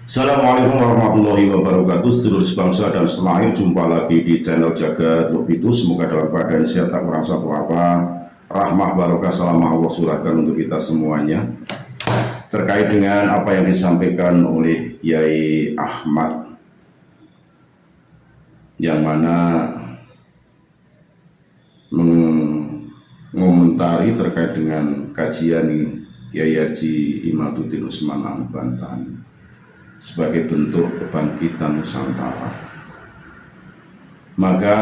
Assalamualaikum warahmatullahi wabarakatuh. Sedulur sebangsa dan setanah air, jumpa lagi di channel Jagat Lobitu. Semoga dalam keadaan sehat, tak kurang satu apa. Rahmah barokah salamah Allah surahkan untuk kita semuanya. Terkait dengan apa yang disampaikan oleh Kiai Ahmad, yang mana mengomentari terkait dengan kajian Kiai Haji Imaduddin Usman Al-Bantani sebagai bentuk kebangkitan Nusantara. Maka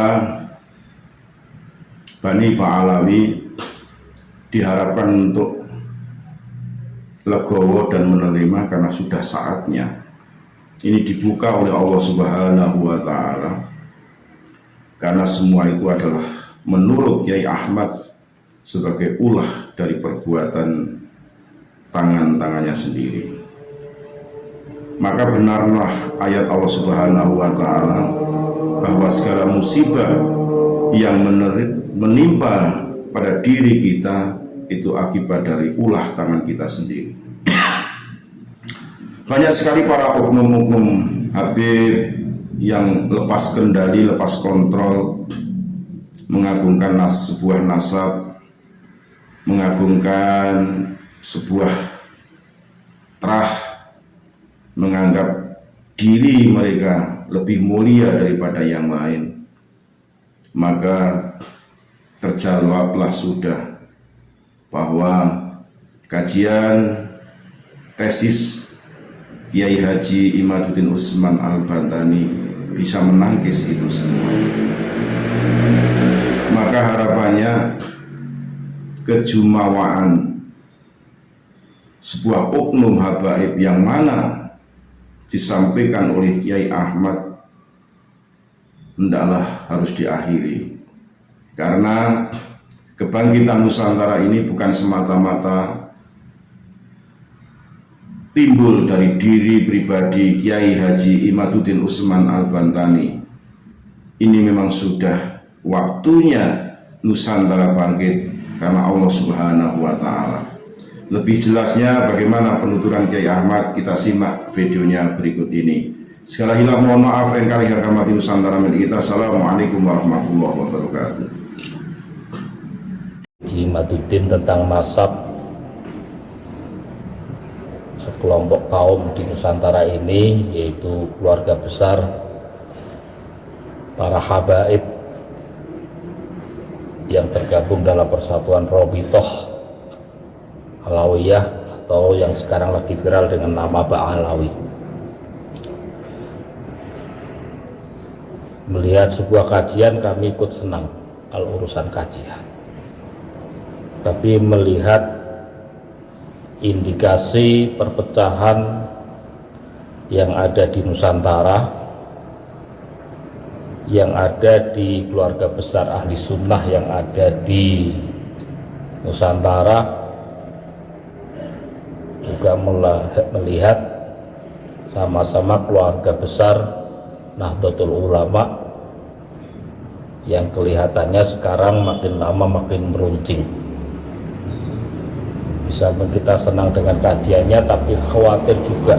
Bani Ba'alawi diharapkan untuk legowo dan menerima, karena sudah saatnya ini dibuka oleh Allah Subhanahu wa Ta'ala, karena semua itu adalah menurut Kiai Ahmad sebagai ulah dari perbuatan tangan-tangannya sendiri. Maka benarlah ayat Allah Subhanahu wa Ta'ala bahwa segala musibah yang menimpa pada diri kita itu akibat dari ulah tangan kita sendiri. Banyak sekali para oknum-oknum Habib yang lepas kendali, lepas kontrol, mengagungkan sebuah nasab, mengagungkan sebuah terah, menganggap diri mereka lebih mulia daripada yang lain. Maka terjawablah sudah bahwa kajian tesis Kiai Haji Imaduddin Usman Al-Bantani bisa menangkis itu semua. Maka harapannya kejumawaan sebuah oknum habaib yang mana disampaikan oleh Kiai Ahmad hendaklah harus diakhiri, karena kebangkitan Nusantara ini bukan semata-mata timbul dari diri pribadi Kiai Haji Imaduddin Usman Al-Bantani. Ini memang sudah waktunya Nusantara bangkit karena Allah Subhanahu wa Ta'ala. Lebih jelasnya bagaimana penuturan Kiai Ahmad, kita simak videonya berikut ini. Sekali lagi mohon maaf yang kali hormati Nusantara milik kita. Assalamualaikum warahmatullahi wabarakatuh. Imaduddin tentang nasab sekelompok kaum di Nusantara ini, yaitu keluarga besar para habaib yang tergabung dalam persatuan Robitoh Alawiyah, atau yang sekarang lagi viral dengan nama Ba'alawi. Melihat sebuah kajian kami ikut senang kalau urusan kajian, tapi melihat indikasi perpecahan yang ada di Nusantara, yang ada di keluarga besar ahli sunnah yang ada di Nusantara, juga melihat sama-sama keluarga besar Nahdlatul Ulama yang kelihatannya sekarang makin lama makin meruncing. Bisa kita senang dengan kajiannya, tapi khawatir juga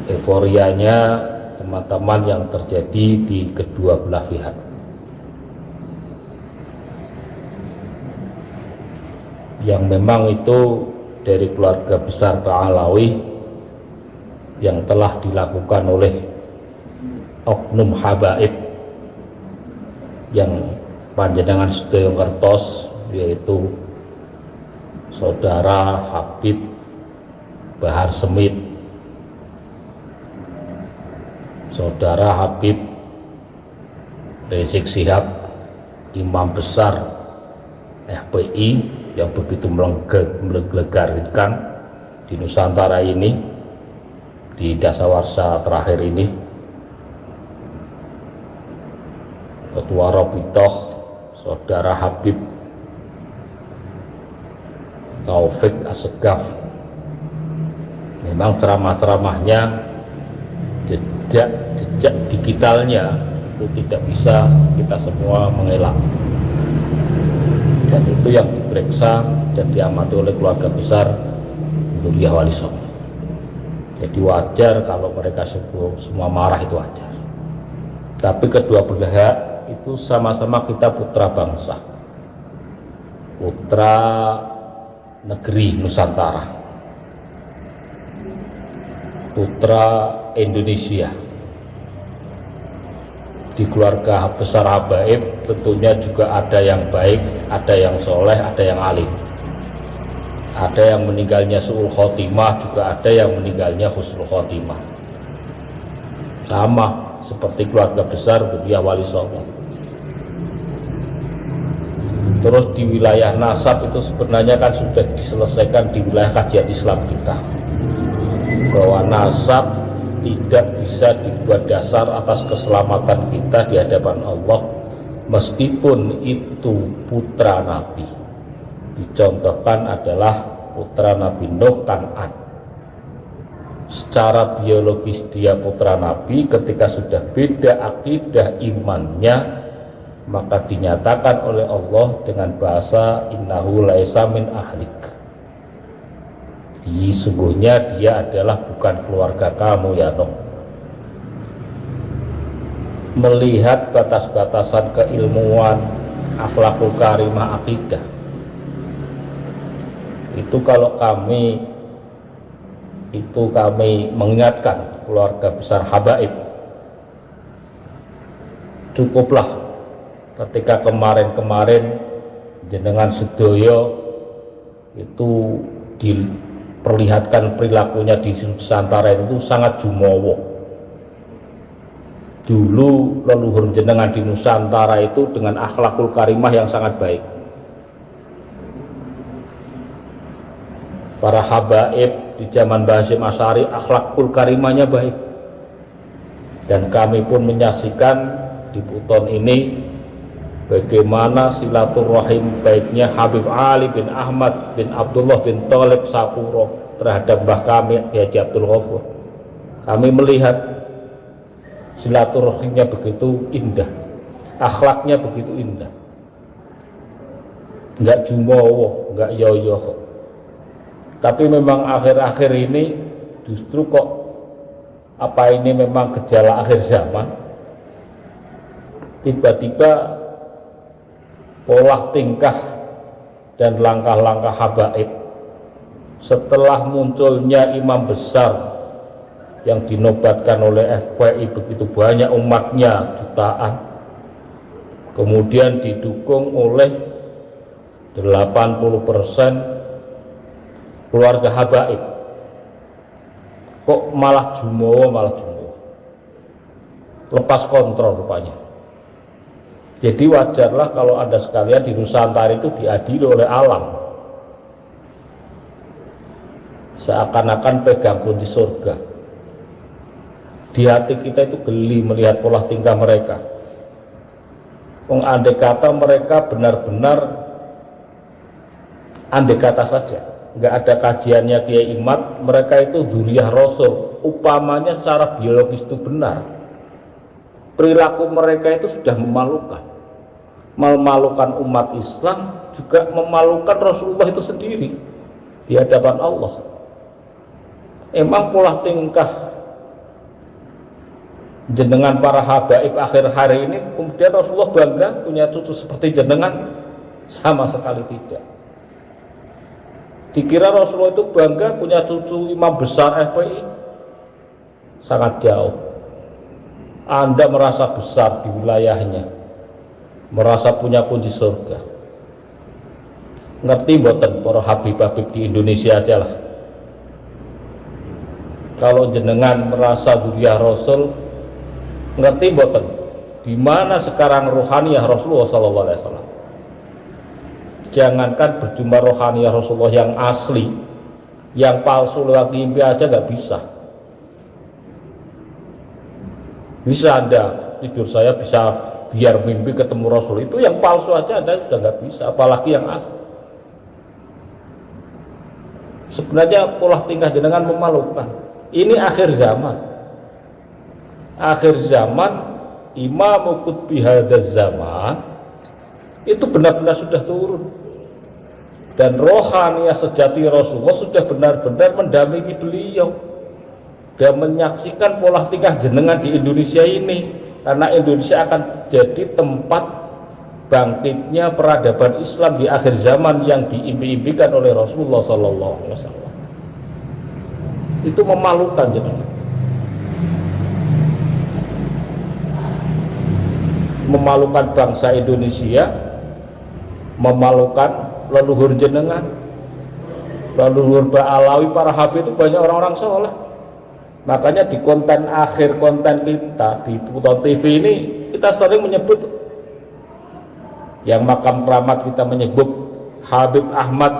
euforianya teman-teman yang terjadi di kedua belah pihak. Yang memang itu dari keluarga besar Ba'alawi yang telah dilakukan oleh oknum habaib yang panjenengan sedaya ngertos, yaitu Saudara Habib Bahar Semit, Saudara Habib Rizik Syihab, imam besar FPI yang begitu melegarkan di Nusantara ini, di dasawarsa terakhir ini, Ketua Robitoh Saudara Habib Taufik Assegaf. Memang ceramah-ceramahnya, jejak digitalnya itu tidak bisa kita semua mengelak, dan itu yang diperiksa dan diamati oleh keluarga besar Dzurriyyah Wali Songo. Jadi wajar kalau mereka semua marah, itu wajar. Tapi kedua belah pihak itu sama-sama kita putra bangsa, putra negeri Nusantara, putra Indonesia. Di keluarga besar habaib tentunya juga ada yang baik, ada yang soleh, ada yang alim, ada yang meninggalnya su'ul khotimah, juga ada yang meninggalnya husnul khotimah. Sama seperti keluarga besar Budiah Wali Songo. Terus di wilayah nasab itu sebenarnya kan sudah diselesaikan di wilayah kajian Islam kita, bahwa nasab tidak bisa dibuat dasar atas keselamatan kita di hadapan Allah, meskipun itu putra Nabi. Dicontohkan adalah putra Nabi Nuh, Kan'an. Secara biologis dia putra Nabi, ketika sudah beda akidah imannya, maka dinyatakan oleh Allah dengan bahasa innahu laisa min ahlik. Sesungguhnya dia adalah bukan keluarga kamu ya Nuh. Melihat batas-batasan keilmuan, akhlakul karimah, akidah, itu kalau kami mengingatkan keluarga besar habaib, cukuplah ketika kemarin-kemarin jenengan sedoyo itu diperlihatkan perilakunya di Nusantara itu sangat jumowo. Dulu leluhur jenengan di Nusantara itu dengan akhlakul karimah yang sangat baik. Para habaib di zaman Mbah Hasyim Asy'ari akhlakul karimahnya baik. Dan kami pun menyaksikan di Buton ini bagaimana silaturahim baiknya Habib Ali bin Ahmad bin Abdullah bin Thalib Sapuro terhadap Mbah kami Haji Abdul Ghafur. Kami melihat silaturahimnya begitu indah, akhlaknya begitu indah, nggak jumowo, nggak yoyo. Tapi memang akhir-akhir ini justru kok apa ini memang gejala akhir zaman, tiba-tiba pola tingkah dan langkah-langkah habaib setelah munculnya imam besar yang dinobatkan oleh FPI begitu banyak umatnya jutaan, kemudian didukung oleh 80% keluarga habaib, kok malah jumowo, lepas kontrol rupanya. Jadi wajarlah kalau Anda sekalian di Nusantara itu diadili oleh alam, seakan-akan pegang kunci surga. Di hati kita itu geli melihat pola tingkah mereka. Andai kata mereka benar-benar, andai kata saja nggak ada kajiannya Kiai Imad, mereka itu dzurriyyah Rasul, upamanya secara biologis itu benar, perilaku mereka itu sudah memalukan umat Islam, juga memalukan Rasulullah itu sendiri di hadapan Allah. Emang pola tingkah jenengan para habaib akhir hari ini kemudian Rasulullah bangga punya cucu seperti jenengan? Sama sekali tidak. Dikira Rasulullah itu bangga punya cucu imam besar FPI? Sangat jauh. Anda merasa besar di wilayahnya, merasa punya kunci surga. Ngerti mboten para habib-habib di Indonesia aja lah. Kalau jenengan merasa dzurriyyah Rasul, ngerti mboten di mana sekarang rohaniyah Rasulullah SAW? Jangankan berjumpa rohaniyah Rasulullah yang asli, yang palsu lewat mimpi aja nggak bisa. Bisa Anda tidur saya bisa biar mimpi ketemu Rasul, itu yang palsu aja Anda sudah nggak bisa, apalagi yang asli. Sebenarnya pola tingkah jenengan memalukan. Ini akhir zaman. Akhir zaman, Imam Qutbi hadzal zaman itu benar-benar sudah turun, dan rohaniyah sejati Rasulullah sudah benar-benar mendampingi beliau. dan menyaksikan pola tingkah jenengan di Indonesia ini, karena Indonesia akan jadi tempat bangkitnya peradaban Islam di akhir zaman yang diimpi-impikan oleh Rasulullah SAW. Itu memalukan jenengan, memalukan bangsa Indonesia, memalukan leluhur jenengan, leluhur Ba'alawi, para habib itu banyak orang-orang soleh. Makanya di konten akhir konten kita di Tuton TV ini kita sering menyebut yang makam keramat, kita menyebut Habib Ahmad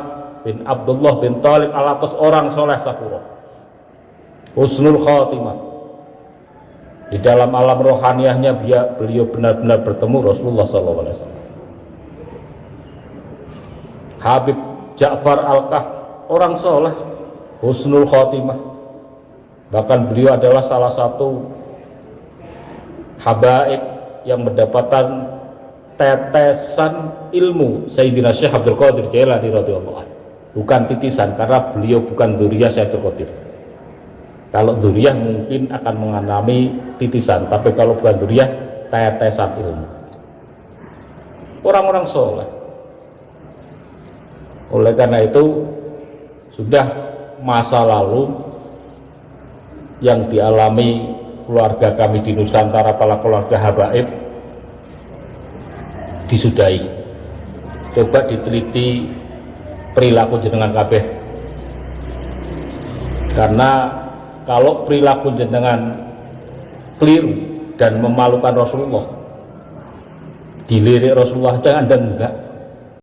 bin Abdullah bin Thalib al-Atas, orang soleh Sapuro, husnul khotimah. Di dalam alam rohaniyahnya beliau benar-benar bertemu Rasulullah SAW. Habib Ja'far Al-Kahf, orang soleh, husnul khotimah. Bahkan beliau adalah salah satu habaib yang mendapatkan tetesan ilmu Sayyidina Syekh Abdul Qadir Jailani radhiyallahu anhu. Bukan titisan, karena beliau bukan dzurriyyah Syekh Abdul Qadir. Kalau dzurriyyah mungkin akan mengalami titisan, tapi kalau bukan dzurriyyah, tetesan ilmu. Orang-orang soleh. Oleh karena itu sudah masa lalu yang dialami keluarga kami di Nusantara, para keluarga habaib, disudahi. Coba diteliti perilaku jenengan kabeh, karena kalau perilaku jenengan keliru dan memalukan Rasulullah, dilirik Rasulullah, jangan Anda enggak,